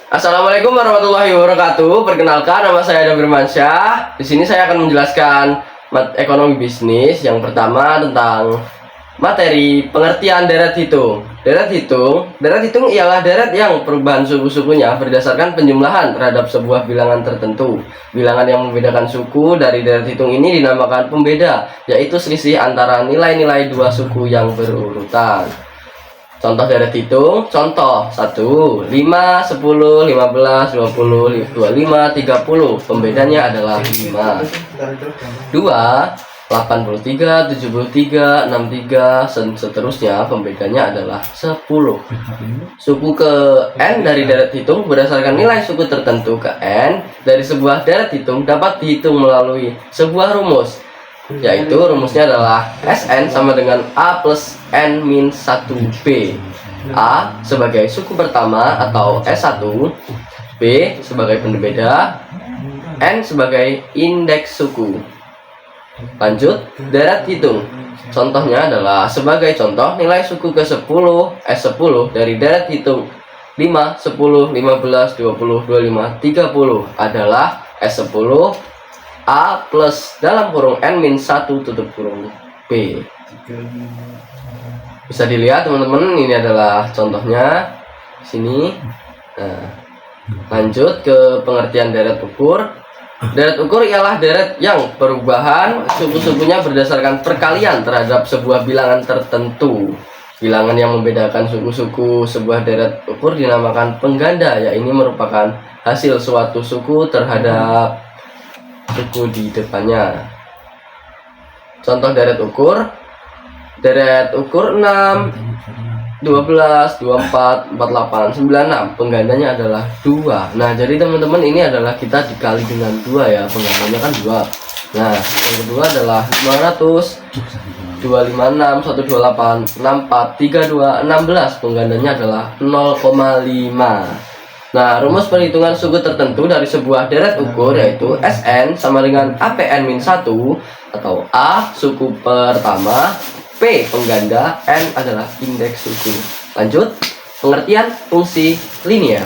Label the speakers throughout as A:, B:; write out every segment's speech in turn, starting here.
A: Assalamualaikum warahmatullahi wabarakatuh. Perkenalkan, nama saya Adam Firmansyah. Di sini saya akan menjelaskan ekonomi bisnis. Yang pertama tentang materi pengertian deret hitung. Deret hitung ialah deret yang perubahan suku-sukunya berdasarkan penjumlahan terhadap sebuah bilangan tertentu. Bilangan yang membedakan suku dari deret hitung ini dinamakan pembeda, yaitu selisih antara nilai-nilai dua suku yang berurutan. Contoh deret hitung, contoh 1, 5, 10, 15, 20, 25, 30. Pembedanya adalah 5. 2, 83, 73, 63, dan seterusnya. Pembedanya adalah 10. Suku ke N dari deret hitung berdasarkan nilai suku tertentu ke N dari sebuah deret hitung dapat dihitung melalui sebuah rumus, yaitu rumusnya adalah Sn sama dengan A plus N min 1B. A sebagai suku pertama atau S1, B sebagai pembeda, N sebagai indeks suku. Lanjut, deret hitung. Contohnya adalah sebagai contoh nilai suku ke-10 S10 dari deret hitung 5, 10, 15, 20, 25, 30 adalah S10 A plus dalam kurung N min 1 tutup kurung B. Bisa dilihat teman-teman, ini adalah contohnya sini. Nah, lanjut ke pengertian deret ukur. Deret ukur ialah deret yang perubahan suku-sukunya berdasarkan perkalian terhadap sebuah bilangan tertentu. Bilangan yang membedakan suku-suku sebuah deret ukur dinamakan pengganda, yaitu merupakan hasil suatu suku terhadap suku di depannya. Contoh deret ukur 6, 12, 24, 48, 96. Penggandanya adalah 2. Nah, jadi teman-teman, ini adalah kita dikali dengan 2 ya. Penggandanya kan 2. Nah, yang kedua adalah 500, 256, 128, 64, 32, 16. Penggandanya adalah 0,5. Nah, rumus perhitungan suku tertentu dari sebuah deret ukur yaitu Sn sama dengan APN-1 atau A suku pertama, P pengganda, N adalah indeks suku. Lanjut, pengertian fungsi linear.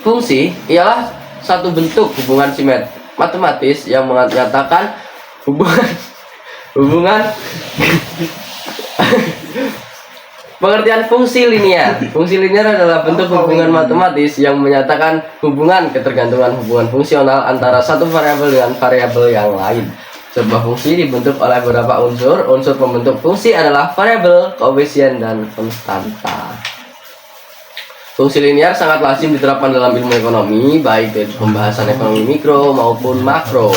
A: Fungsi ialah satu bentuk hubungan matematis yang menyatakan hubungan pengertian fungsi linear. Fungsi linear adalah bentuk hubungan matematis yang menyatakan hubungan ketergantungan hubungan fungsional antara satu variabel dengan variabel yang lain. Sebuah fungsi dibentuk oleh beberapa unsur. Unsur pembentuk fungsi adalah variabel, koefisien, dan konstanta. Fungsi linear sangat lazim diterapkan dalam ilmu ekonomi, baik dari pembahasan ekonomi mikro maupun makro.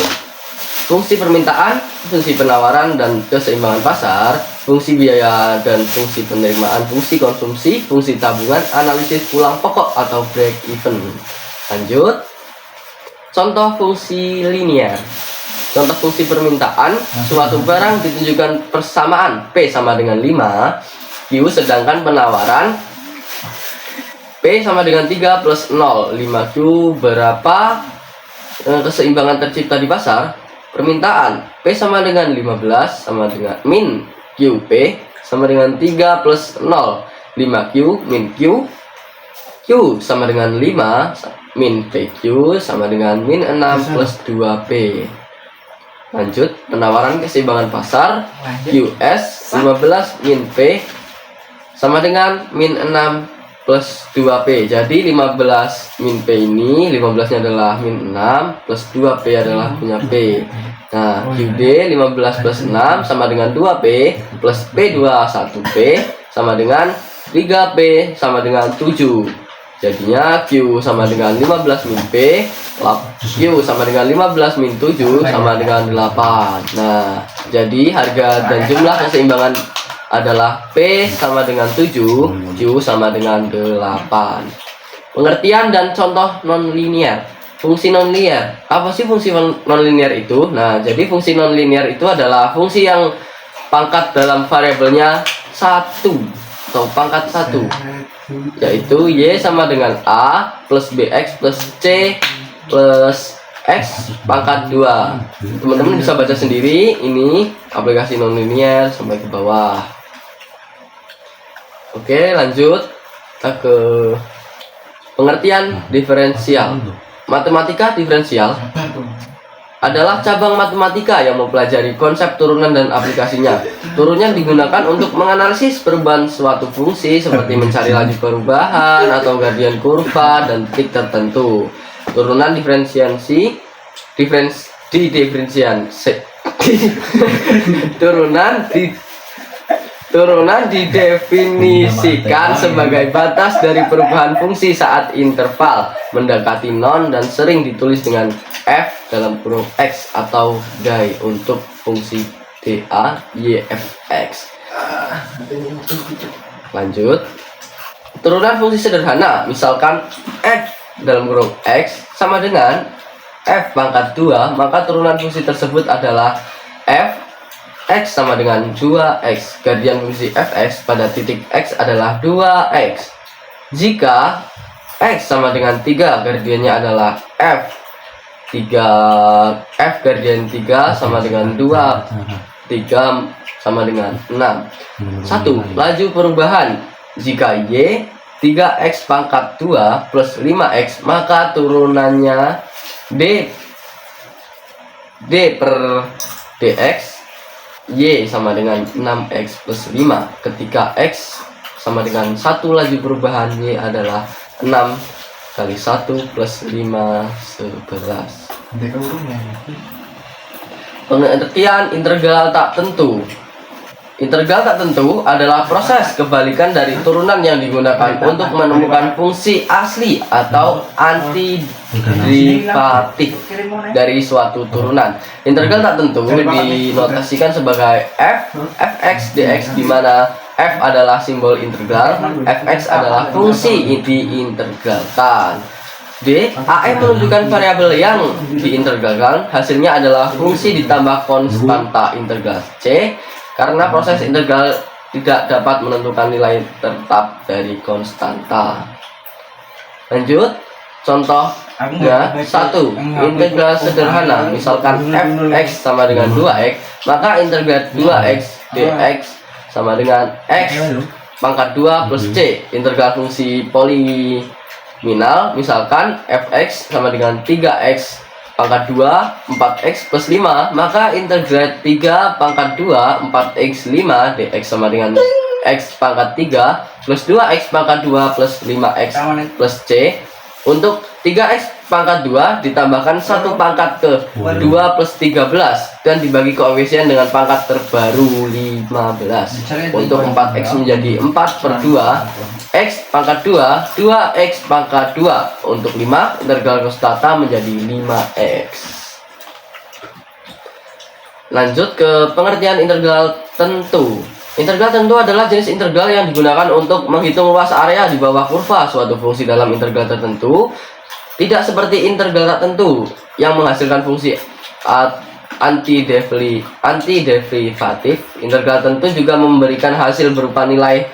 A: Fungsi permintaan, fungsi penawaran dan keseimbangan pasar, fungsi biaya dan fungsi penerimaan, fungsi konsumsi, fungsi tabungan, analisis pulang pokok atau break even. Lanjut, contoh fungsi linear. Contoh fungsi permintaan, suatu barang ditunjukkan persamaan P sama dengan 5 Q, sedangkan penawaran P sama dengan 3 plus 0 5Q. Berapa keseimbangan tercipta di pasar? Permintaan P sama dengan 15 sama dengan min QP sama dengan 3 plus 0 5Q min Q. Q sama dengan 5 min PQ sama dengan min 6 plus 2P. Lanjut, penawaran keseimbangan pasar QS 15 min P sama dengan min 6 plus 2P. Jadi 15 min P ini 15 nya adalah min 6 plus 2P adalah punya P. Nah, QD 15 plus 6 sama dengan 2P plus P2 1P sama dengan 3P sama dengan 7. Jadinya Q sama dengan 15 min P, Q sama dengan 15 min 7 sama dengan 8. Nah, jadi harga dan jumlah keseimbangan adalah P sama dengan 7, Q sama dengan 8. Pengertian dan contoh nonlinear. Fungsi nonlinear. Apa sih fungsi nonlinear itu? Nah, jadi fungsi nonlinear itu adalah fungsi yang pangkat dalam variabelnya 1 atau pangkat 1, yaitu Y sama dengan A plus BX plus C plus X pangkat 2. Teman-teman bisa baca sendiri, ini aplikasi nonlinear sampai ke bawah. Oke, lanjut kita ke Pengertian diferensial. Matematika diferensial adalah cabang matematika yang mempelajari konsep turunan dan aplikasinya. Turunan digunakan untuk menganalisis perubahan suatu fungsi seperti mencari laju perubahan atau gradien kurva dan titik tertentu. Turunan diferensiasi Turunan didefinisikan sebagai batas dari perubahan fungsi saat interval mendekati non dan sering ditulis dengan f dalam kurung x atau die untuk fungsi DA, Y, F, X. Lanjut. Turunan fungsi sederhana, misalkan f dalam kurung x sama dengan f pangkat 2, maka turunan fungsi tersebut adalah f x sama dengan 2x. Gradien fungsi fx pada titik x adalah 2x. Jika x sama dengan 3, gradiennya adalah f gradien 3 sama dengan 2, 3 sama dengan 6. 1. Laju perubahan. Jika y 3x pangkat 2 plus 5x, maka turunannya d per dx y sama dengan 6x plus 5 ketika x sama dengan 1 laju perubahan y adalah 6 kali 1 plus 5 11. Pengertian integral tak tentu. Integral tak tentu adalah proses kebalikan dari turunan yang digunakan untuk menemukan fungsi asli atau antiderivatif dari suatu turunan. Integral tak tentu dinotasikan sebagai fx dx, di mana f adalah simbol integral, fx adalah fungsi diintegralkan. D. AM menunjukkan variabel yang diintegralkan, hasilnya adalah fungsi ditambah konstanta integral. C. Karena proses integral tidak dapat menentukan nilai tetap dari konstanta. Lanjut, contohnya 1. Integral sederhana, misalkan fx sama dengan 2x, maka integral 2x dx sama dengan x pangkat 2 plus c. Integral fungsi poliminal, misalkan fx sama dengan 3x pangkat 2 4x plus 5, maka integral 3 pangkat 2 4x 5 dx sama dengan x pangkat 3 plus 2x pangkat 2 plus 5x plus c. Untuk 3x pangkat 2 ditambahkan 1 pangkat ke 2 plus 13 dan dibagi koefisien dengan pangkat terbaru 15. Untuk 4x menjadi 4 per 2 x pangkat 2 2x pangkat 2. Untuk 5 integral konstanta menjadi 5x. Lanjut ke pengertian integral tentu. Integral tentu adalah jenis integral yang digunakan untuk menghitung luas area di bawah kurva suatu fungsi dalam integral tertentu. Tidak seperti integral tak tentu yang menghasilkan fungsi antiderivatif. Integral tentu juga memberikan hasil berupa nilai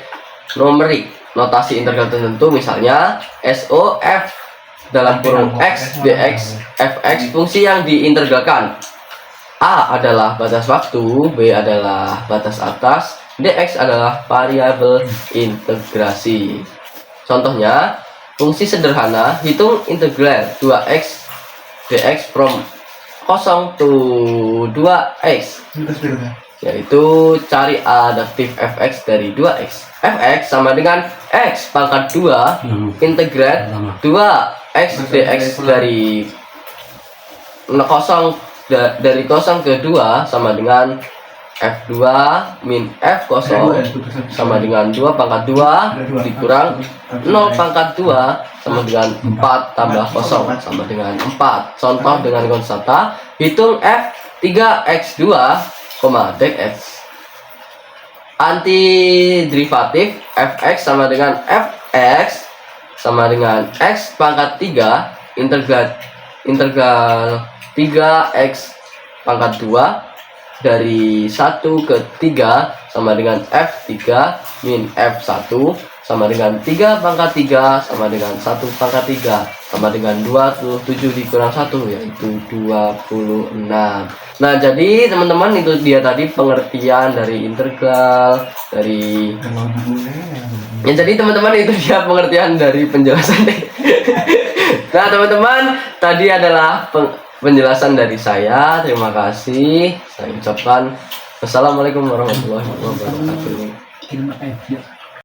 A: numerik. Notasi integral tertentu misalnya SOF dalam kurung x dx fx fungsi yang diintegralkan. A adalah batas waktu, B adalah batas atas, dx adalah variabel integrasi. Contohnya, fungsi sederhana, hitung integral 2x dx from 0 to 2x, yaitu cari adaptif fx dari 2x. Fx sama dengan x pangkat 2 integral 2x dx dari 0 ke 2 sama dengan f2 min f0 sama dengan 2 pangkat 2 dikurang 0 pangkat 2 sama dengan 4 tambah 0 sama dengan 4. Contoh dengan konstanta, hitung f 3x2, dx. Antiderivatif fx sama dengan fx sama dengan x pangkat 3 integral 3x pangkat 2 dari 1 ke 3 sama dengan f3 min f1 sama dengan 3 pangkat 3 sama dengan 1 pangkat 3 sama dengan 27 dikurang 1 yaitu 26. Nah, jadi teman-teman itu dia tadi pengertian dari integral dari ya, jadi teman-teman itu dia pengertian dari penjelasan. Nah, teman-teman, tadi adalah penjelasan dari saya. Terima kasih. Saya ucapkan wassalamualaikum warahmatullahi wabarakatuh.